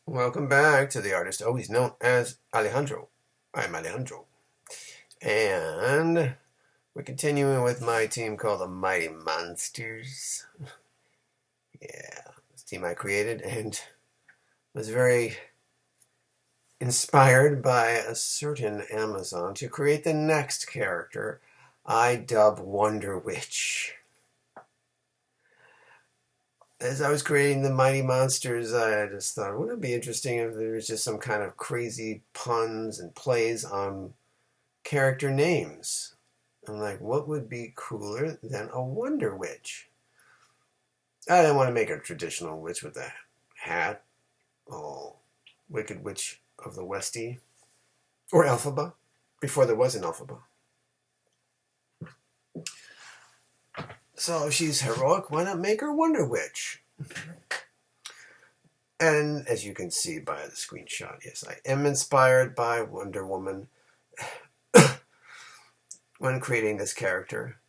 Welcome back to the artist always known as Alejandro. I'm Alejandro. And we're continuing with my team called the Mighty Monsters. Yeah, this team I created and was very inspired by a certain Amazon to create the next character I dub Wonder Witch. As I was creating the Mighty Monsters, I just thought, wouldn't it be interesting if there was just some kind of crazy puns and plays on character names? I'm like, what would be cooler than a Wonder Witch? I didn't want to make a traditional witch with a hat. Oh, Wicked Witch of the Westie. Or Elphaba, before there was an Elphaba. So if she's heroic, why not make her Wonder Witch? And as you can see by the screenshot, yes, I am inspired by Wonder Woman when creating this character.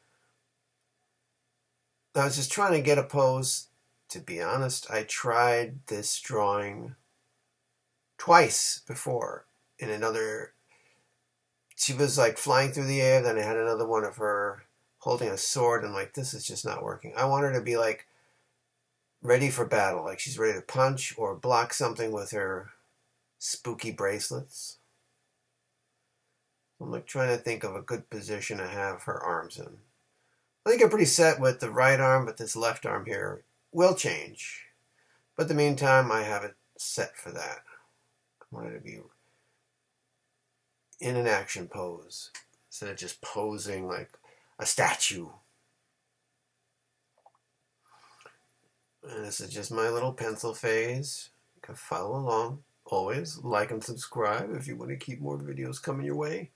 I was just trying to get a pose. To be honest, I tried this drawing twice before in another. She was like flying through the air, then I had another one of her holding a sword, and like, this is just not working. I want her to be like ready for battle, like she's ready to punch or block something with her spooky bracelets. I'm like trying to think of a good position to have her arms in. I think I'm pretty set with the right arm, but this left arm here will change. But in the meantime, I have it set for that. I want her to be in an action pose instead of just posing like a statue. And this is just my little pencil phase. You can follow along. Always like and subscribe if you want to keep more videos coming your way.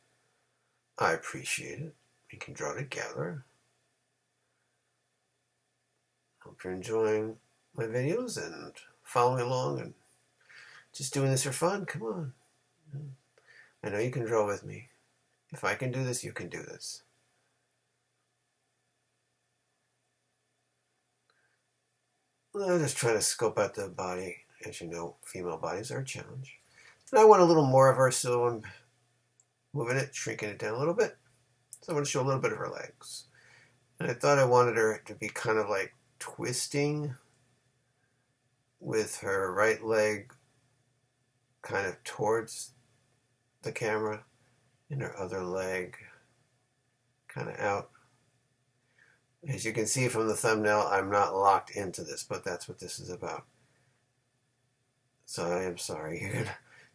I appreciate it. We can draw together. Hope you're enjoying my videos and following along and just doing this for fun. Come on. I know you can draw with me. If I can do this, you can do this. I'm just trying to scope out the body. As you know, female bodies are a challenge. And I want a little more of her, so I'm moving it, shrinking it down a little bit. So I want to show a little bit of her legs. And I thought I wanted her to be kind of like twisting with her right leg kind of towards the camera and her other leg kind of out. As you can see from the thumbnail, I'm not locked into this, but that's what this is about. So I am sorry. You're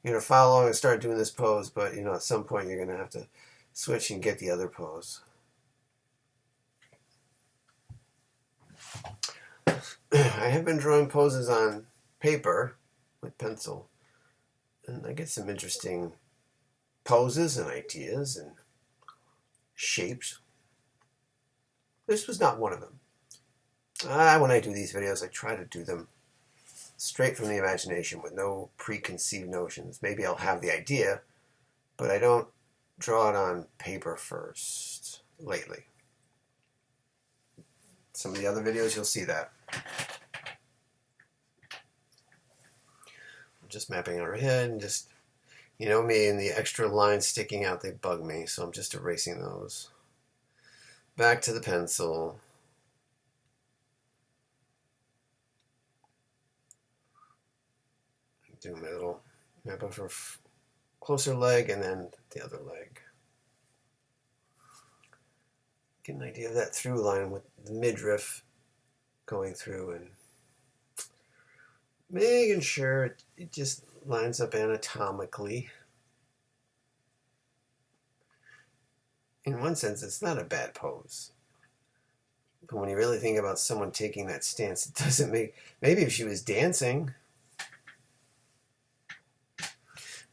gonna follow along and start doing this pose, but at some point you're gonna have to switch and get the other pose. I have been drawing poses on paper with pencil, and I get some interesting poses and ideas and shapes. This was not one of them. When I do these videos, I try to do them straight from the imagination with no preconceived notions. Maybe I'll have the idea, but I don't draw it on paper first lately. Some of the other videos, you'll see that. I'm just mapping on her head and just, me and the extra lines sticking out, they bug me, so I'm just erasing those. Back to the pencil. Do my little map of her closer leg and then the other leg. Get an idea of that through line with the midriff going through and making sure it just lines up anatomically. In one sense, it's not a bad pose. But when you really think about someone taking that stance, it doesn't make... Maybe if she was dancing.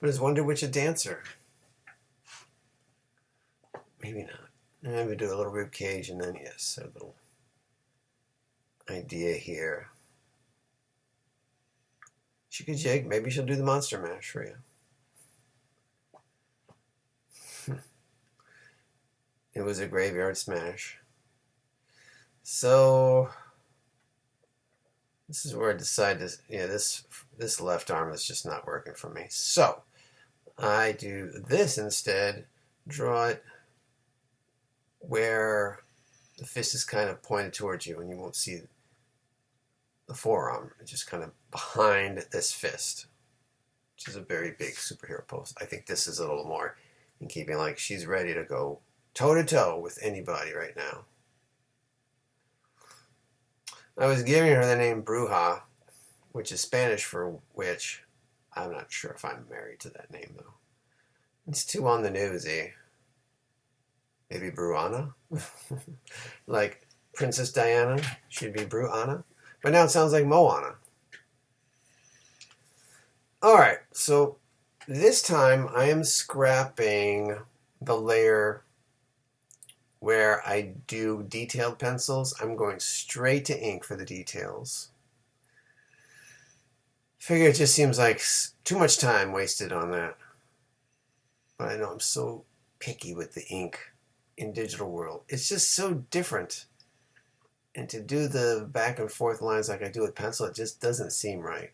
But is Wonder Witch a dancer? Maybe not. And we do a little rib cage and then, yes, a little idea here. She could jig. Maybe she'll do the monster mash for you. It was a graveyard smash. So This is where I decide to, yeah, this left arm is just not working for me. So I do this instead, draw it where the fist is kind of pointed towards you and you won't see the forearm. It's just kind of behind this fist, which is a very big superhero pose. I think this is a little more in keeping, like she's ready to go toe-to-toe with anybody right now. I was giving her the name Bruja, which is Spanish for witch. I'm not sure if I'm married to that name, though. It's too on the newsy. Maybe Bruana? Like Princess Diana should be Bruana. But now it sounds like Moana. Alright, so this time I am scrapping the layer where I do detailed pencils. I'm going straight to ink for the details. Figure it just seems like too much time wasted on that. But I know I'm so picky with the ink in digital world. It's just so different. And to do the back and forth lines like I do with pencil, it just doesn't seem right.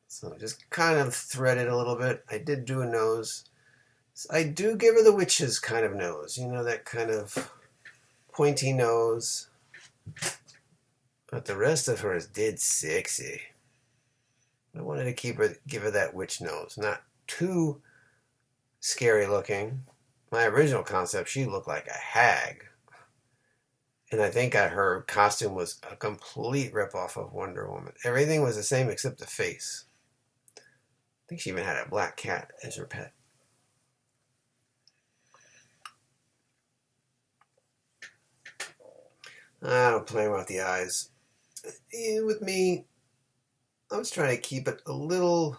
So just kind of thread it a little bit. I did do a nose. I do give her the witch's kind of nose. You know, that kind of pointy nose. But the rest of her is dead sexy. I wanted to give her that witch nose. Not too scary looking. My original concept, she looked like a hag. And I think her costume was a complete ripoff of Wonder Woman. Everything was the same except the face. I think she even had a black cat as her pet. I don't play with the eyes. With me, I was trying to keep it a little,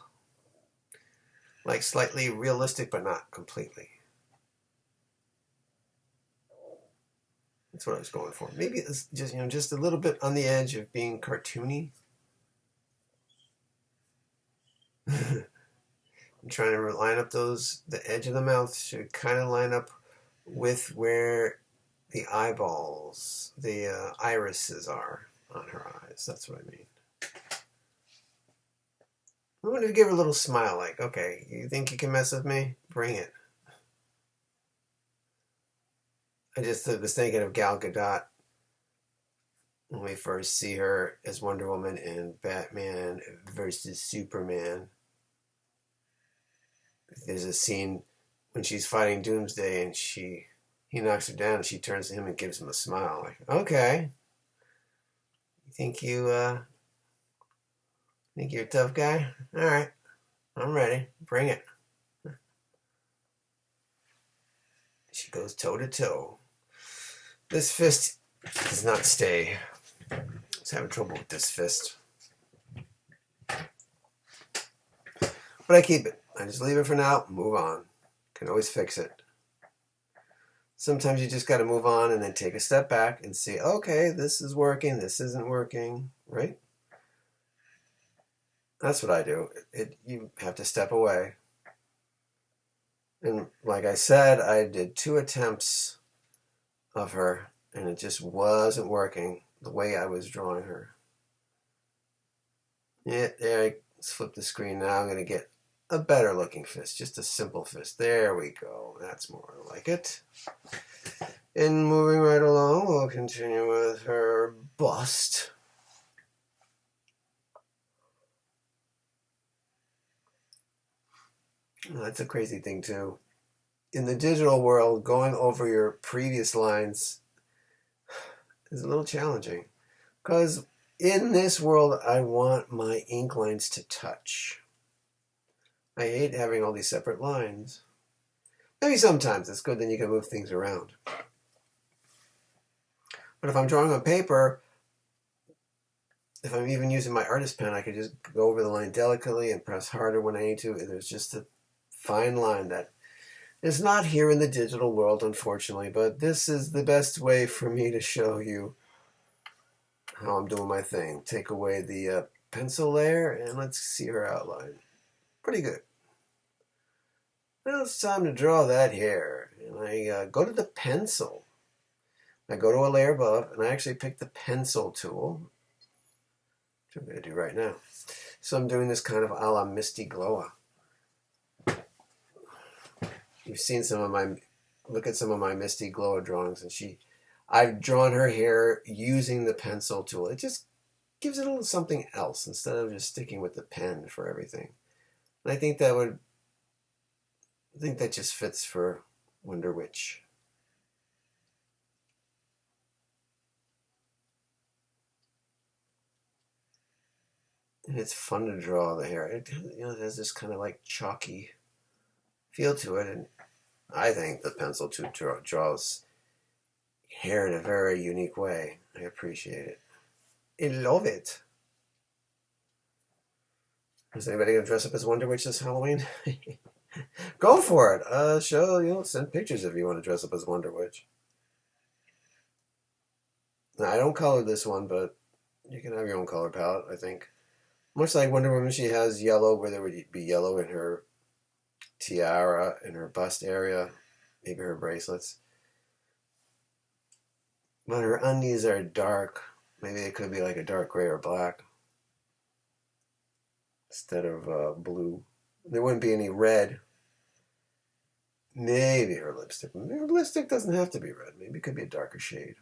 like, slightly realistic, but not completely. That's what I was going for. Maybe it's just, just a little bit on the edge of being cartoony. I'm trying to line up the edge of the mouth should kind of line up with where the eyeballs, the irises are on her eyes. That's what I mean. I wanted to give her a little smile, like, okay, you think you can mess with me? Bring it. I just was thinking of Gal Gadot when we first see her as Wonder Woman in Batman versus Superman. There's a scene when she's fighting Doomsday and he knocks her down and she turns to him and gives him a smile. Like, okay. You think you're a tough guy? All right. I'm ready. Bring it. She goes toe to toe. This fist does not stay. I was having trouble with this fist. But I keep it. I just leave it for now, move on. Can always fix it. Sometimes you just got to move on and then take a step back and see, okay, this is working, this isn't working, right? That's what I do. You have to step away. And like I said, I did 2 attempts of her, and it just wasn't working the way I was drawing her. Yeah, there, I flipped the screen now. I'm going to get a better looking fist, just a simple fist. There we go. That's more like it. And moving right along, we'll continue with her bust. That's a crazy thing too. In the digital world, going over your previous lines is a little challenging. Because in this world, I want my ink lines to touch. I hate having all these separate lines. Maybe sometimes it's good, then you can move things around. But if I'm drawing on paper, if I'm even using my artist pen, I could just go over the line delicately and press harder when I need to. There's just a fine line that is not here in the digital world, unfortunately, but this is the best way for me to show you how I'm doing my thing. Take away the pencil layer, and let's see her outline. Pretty good. Now it's time to draw that hair, and I go to the pencil. I go to a layer above, and I actually pick the pencil tool, which I'm going to do right now. So I'm doing this kind of a la Misty Glowa. You've seen some of my, look at some of my Misty Glowa drawings, and I've drawn her hair using the pencil tool. It just gives it a little something else instead of just sticking with the pen for everything. And I think that just fits for Wonder Witch. And it's fun to draw the hair. It has this kind of like chalky feel to it, and I think the pencil tool draws hair in a very unique way. I appreciate it. I love it. Is anybody gonna dress up as Wonder Witch this Halloween? Go for it. Send pictures if you want to dress up as Wonder Witch. Now, I don't color this one, but you can have your own color palette, I think. Much like Wonder Woman, she has yellow where there would be yellow in her tiara, in her bust area, maybe her bracelets. But her undies are dark. Maybe it could be like a dark gray or black instead of blue. There wouldn't be any red. Maybe her lipstick. Maybe her lipstick doesn't have to be red. Maybe it could be a darker shade.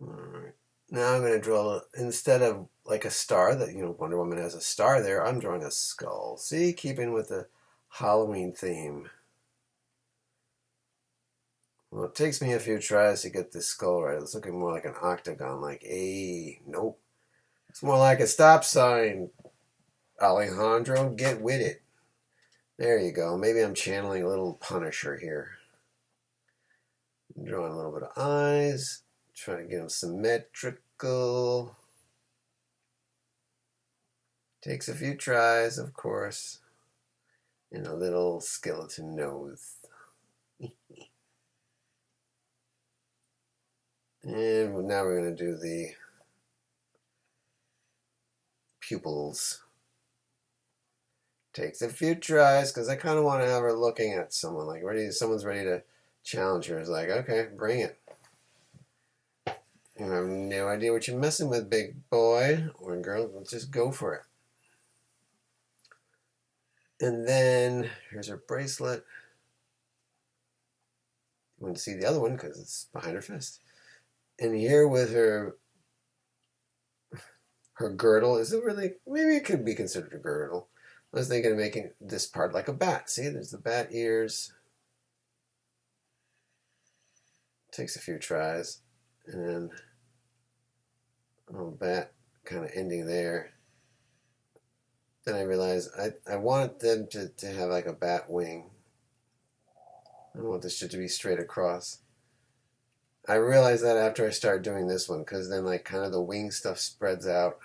Alright. Now I'm going to draw, instead of like a star that, Wonder Woman has a star there, I'm drawing a skull. See, keeping with the Halloween theme. Well, it takes me a few tries to get this skull right. It's looking more like an octagon, like A. Nope. It's more like a stop sign. Alejandro, get with it. There you go. Maybe I'm channeling a little Punisher here. I'm drawing a little bit of eyes. Trying to get them symmetrical. Takes a few tries, of course. And a little skeleton nose. And now we're going to do the pupils. Takes a few tries because I kind of want to have her looking at someone like someone's ready to challenge her. It's like, okay, bring it. You have no idea what you're messing with, big boy or girl. Let's just go for it. And then here's her bracelet. You want to see the other one because it's behind her fist. And here with her girdle, is it really? Maybe it could be considered a girdle. I was thinking of making this part like a bat. See, there's the bat ears. Takes a few tries. And then a little bat kind of ending there. Then I realized I want them to have like a bat wing. I don't want this shit to be straight across. I realized that after I started doing this one, because then like kind of the wing stuff spreads out.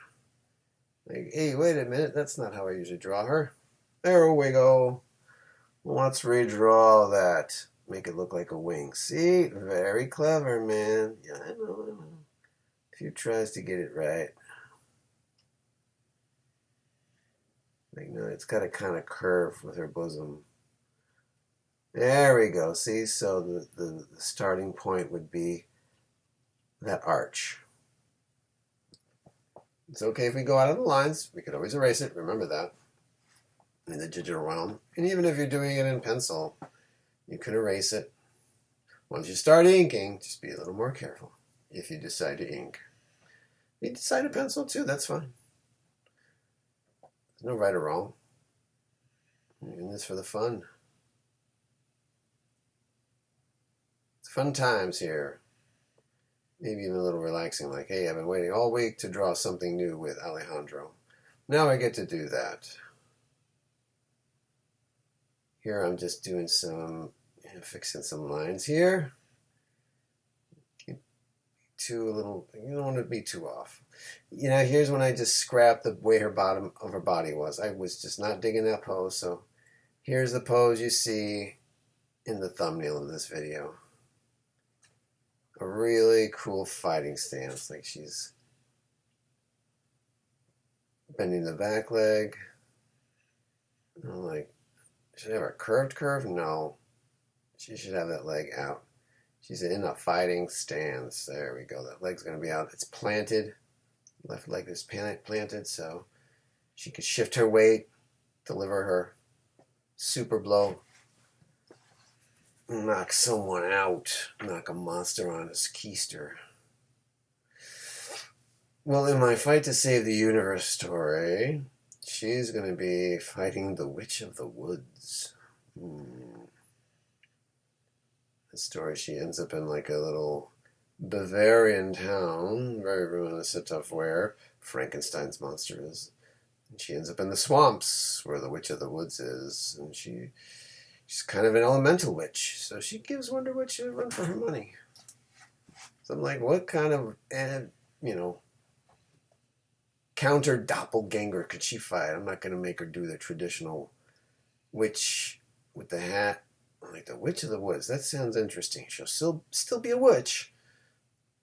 Like, hey, wait a minute, that's not how I usually draw her. There we go. Let's redraw that. Make it look like a wing. See? Very clever, man. Yeah, I know. A few tries to get it right. Like, no, it's got a kind of curve with her bosom. There we go. See? So the starting point would be that arch. It's okay if we go out of the lines. We could always erase it. Remember that. In the digital realm. And even if you're doing it in pencil, you can erase it. Once you start inking, just be a little more careful if you decide to ink. If you decide to pencil too, that's fine. There's no right or wrong. You're in this for the fun. It's fun times here. Maybe even a little relaxing, like, hey, I've been waiting all week to draw something new with Alejandro. Now I get to do that. Here I'm just doing fixing some lines here. You don't want to be too off. Here's when I just scrapped the way her bottom of her body was. I was just not digging that pose, so here's the pose you see in the thumbnail of this video. A really cool fighting stance, like she's bending the back leg. I'm like, should I have a curved curve? No. She should have that leg out. She's in a fighting stance. There we go. That leg's going to be out. It's planted. Left leg is planted, so she could shift her weight, deliver her super blow, knock someone out, knock a monster on his keister. Well, in my Fight to Save the Universe story, she's going to be fighting the Witch of the Woods. The story, she ends up in like a little Bavarian town, very reminiscent of where Frankenstein's monster is. And she ends up in the swamps where the Witch of the Woods is. And she's kind of an elemental witch. So she gives Wonder Witch a run for her money. So I'm like, what kind of, counter doppelganger could she fight? I'm not going to make her do the traditional witch with the hat. Like the Witch of the Woods. That sounds interesting. She'll still be a witch,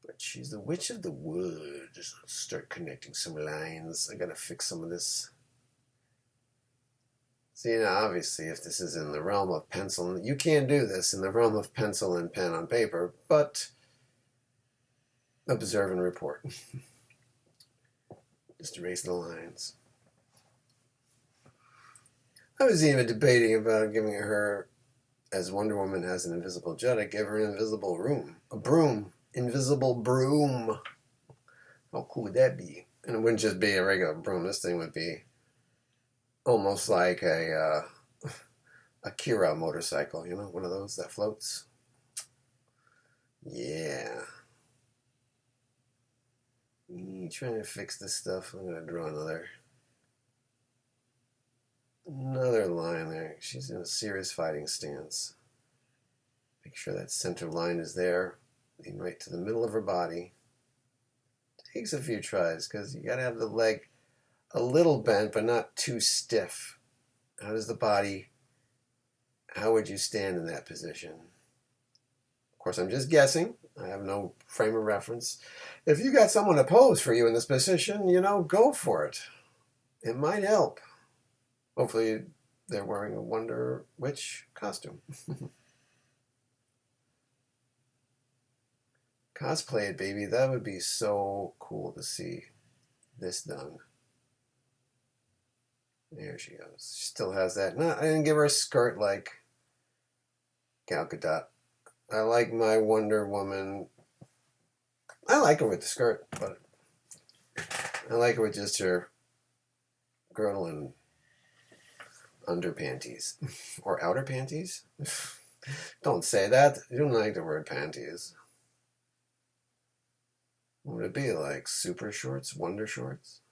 but she's the Witch of the Woods. Let's start connecting some lines. I gotta fix some of this. See, obviously, if this is in the realm of pencil, you can't do this in the realm of pencil and pen on paper, but observe and report. Just erase the lines. I was even debating about giving her, as Wonder Woman has an invisible jet, I give her an invisible broom. Invisible broom. How cool would that be? And it wouldn't just be a regular broom. This thing would be almost like a Kira motorcycle, one of those that floats. Yeah. Trying to fix this stuff. I'm going to draw another line there. She's in a serious fighting stance. Make sure that center line is there, lean right to the middle of her body. Takes a few tries because you got to have the leg a little bent but not too stiff. How would you stand in that position? Of course, I'm just guessing. I have no frame of reference. If you got someone to pose for you in this position, go for it. It might help. Hopefully they're wearing a Wonder Witch costume. Cosplay it, baby. That would be so cool to see this done. There she goes. She still has that. No, I didn't give her a skirt like Gal Gadot. I like my Wonder Woman. I like her with the skirt, but I like her with just her girdle and under panties. Or outer panties? Don't say that. You don't like the word panties. What would it be like? Super shorts? Wonder shorts?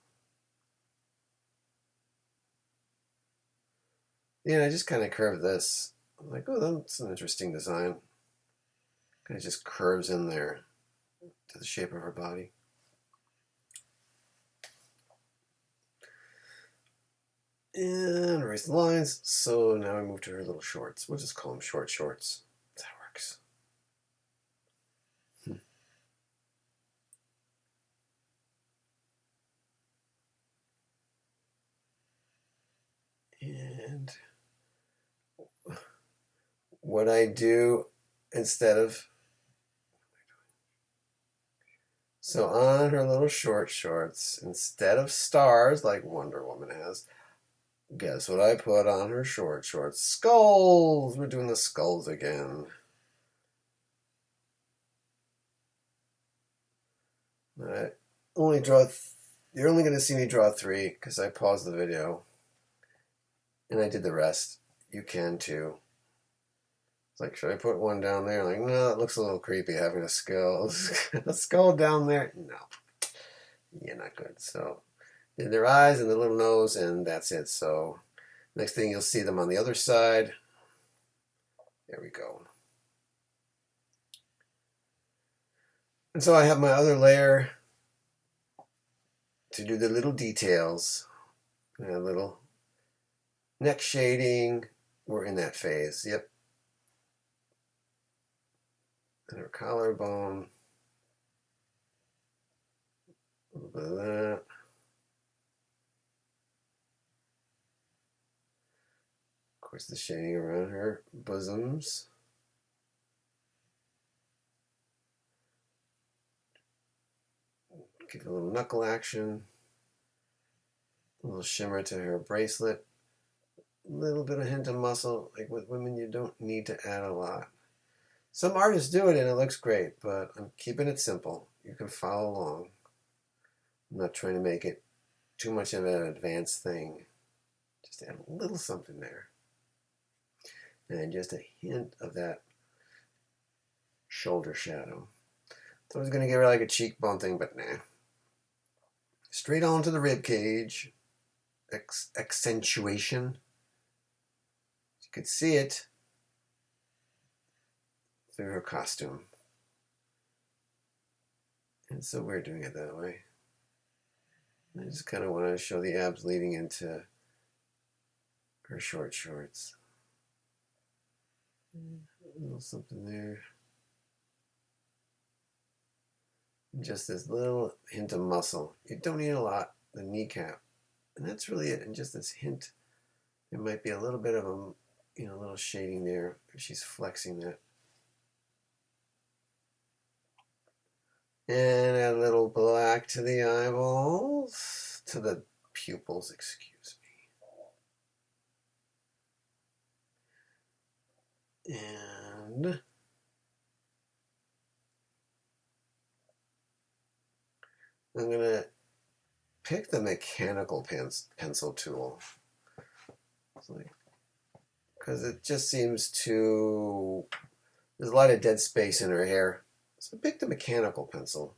Yeah, I just kind of curved this. I'm like, oh, that's an interesting design. Kind of just curves in there to the shape of her body. And erase the lines. So now we move to her little shorts. We'll just call them short shorts. That works. And what I do instead of... So on her little short shorts, instead of stars like Wonder Woman has, guess what I put on her short shorts? Skulls! We're doing the skulls again. I only draw... You're only going to see me draw 3 because I paused the video. And I did the rest. You can too. It's like, should I put one down there? Like, no, it looks a little creepy having a skull down there. No. Yeah, not good. So, did their eyes and the little nose, and that's it. So, next thing you'll see them on the other side. There we go. And so I have my other layer to do the little details. And a little neck shading. We're in that phase. Yep. And her collarbone. A little bit of that. Of course, the shading around her bosoms. Give a little knuckle action, a little shimmer to her bracelet, a little bit of hint of muscle. Like with women, you don't need to add a lot. Some artists do it and it looks great, but I'm keeping it simple. You can follow along. I'm not trying to make it too much of an advanced thing. Just add a little something there. And just a hint of that shoulder shadow. So I was going to give her like a cheekbone thing, but nah. Straight on to the rib cage. Accentuation. You could see it through her costume. And so we're doing it that way. I just kind of want to show the abs leading into her short shorts. A little something there. Just this little hint of muscle. You don't need a lot. The kneecap. And that's really it. And just this hint. There might be a little bit of a, little shading there. She's flexing that. And a little black to the eyeballs. To the pupils, excuse me. And I'm going to pick the mechanical pencil tool. Because it just seems to... There's a lot of dead space in her hair. So pick the mechanical pencil.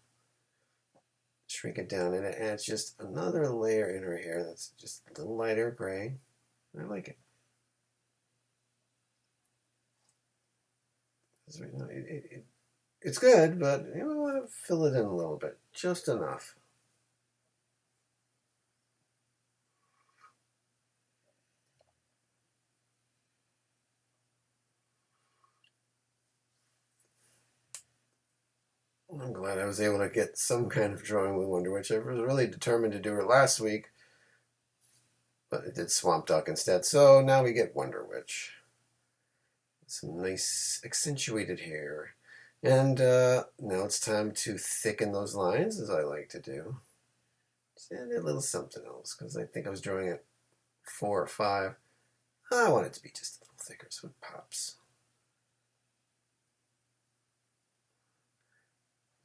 Shrink it down, and it adds just another layer in her hair that's just a little lighter gray. I like it. It's good, but I want to fill it in a little bit. Just enough. I'm glad I was able to get some kind of drawing with Wonder Witch. I was really determined to do her last week, but I did Swamp Duck instead. So now we get Wonder Witch. Some nice accentuated hair. And now it's time to thicken those lines, as I like to do. Just add a little something else, because I think I was drawing at 4 or 5. I want it to be just a little thicker so it pops.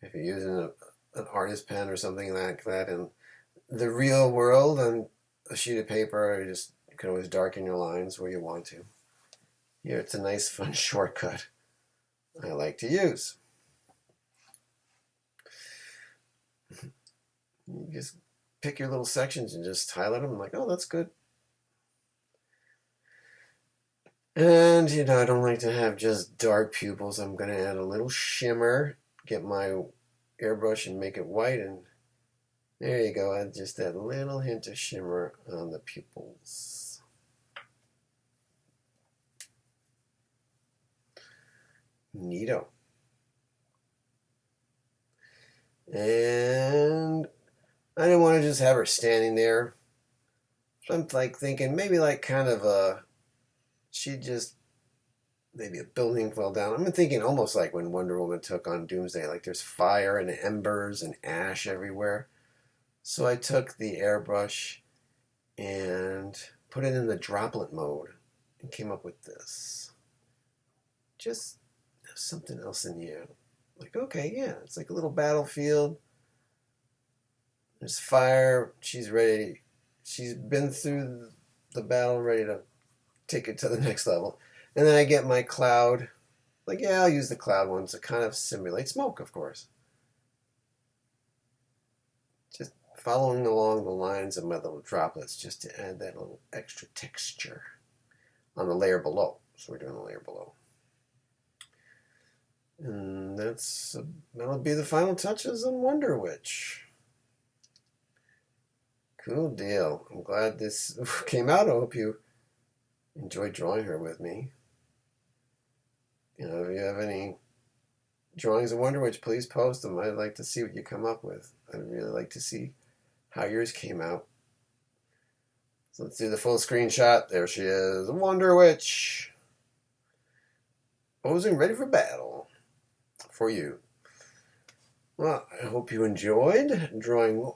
If you're using an artist pen or something like that in the real world on a sheet of paper, you can always darken your lines where you want to. Here it's a nice fun shortcut I like to use. You just pick your little sections and just highlight them. I'm like, oh, that's good. And, I don't like to have just dark pupils. I'm going to add a little shimmer, get my airbrush and make it white, and there you go. Add just that little hint of shimmer on the pupils. Neato. And I didn't want to just have her standing there. So I'm like thinking maybe like kind of maybe a building fell down. I'm thinking almost like when Wonder Woman took on Doomsday, like there's fire and embers and ash everywhere. So I took the airbrush and put it in the droplet mode and came up with this. Just something else in here. Like, okay, yeah, it's like a little battlefield. There's fire. She's ready. She's been through the battle, ready to take it to the next level. And then I get my cloud. Like, yeah, I'll use the cloud one to kind of simulate smoke, of course. Just following along the lines of my little droplets just to add that little extra texture on the layer below. So we're doing the layer below. And that'll be the final touches on Wonder Witch. Cool deal. I'm glad this came out. I hope you enjoyed drawing her with me. If you have any drawings of Wonder Witch, please post them. I'd like to see what you come up with. I'd really like to see how yours came out. So let's do the full screenshot. There she is, Wonder Witch. Posing ready for battle. For you. Well, I hope you enjoyed drawing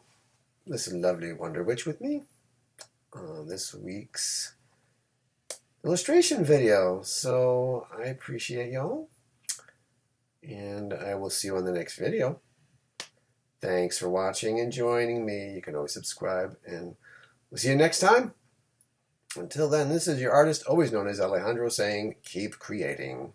this lovely Wonder Witch with me on this week's illustration video. So I appreciate y'all, and I will see you on the next video. Thanks for watching and joining me. You can always subscribe, and we'll see you next time. Until then, this is your artist, always known as Alejandro, saying, keep creating.